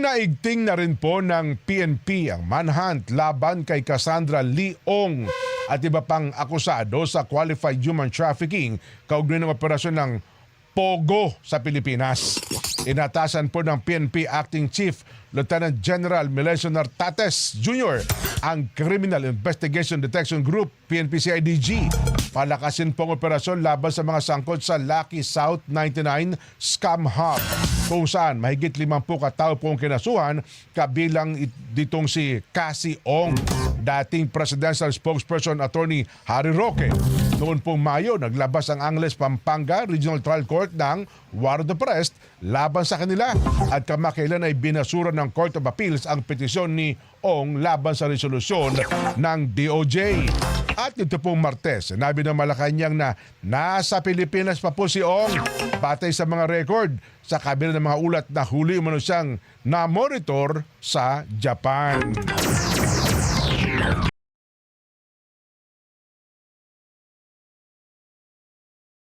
Pinaigting na rin po ng PNP ang manhunt laban kay Cassandra Leong at iba pang akusado sa qualified human trafficking kaugnay ng operasyon ng Pogo sa Pilipinas. Inatasan po ng PNP Acting Chief Lieutenant General Milencio Nartates Jr. ang Criminal Investigation Detection Group PNP-CIDG. Palakasin pong operasyon laban sa mga sangkot sa Lucky South 99 Scam Hub kung saan mahigit 50 katao pong kinasuhan kabilang ditong si Cassie Ong, dating Presidential Spokesperson Attorney Harry Roque. Noon pong Mayo, naglabas ang Angeles, Pampanga Regional Trial Court ng warrant of arrest laban sa kanila at kamakailan ay binasura ng Court of Appeals ang petisyon ni Ong laban sa resolusyon ng DOJ. At ito pong Martes, sinabi ng Malacanang na nasa Pilipinas pa po si Ong batay sa mga record sa kabila ng mga ulat na huli umano siyang na-monitor sa Japan.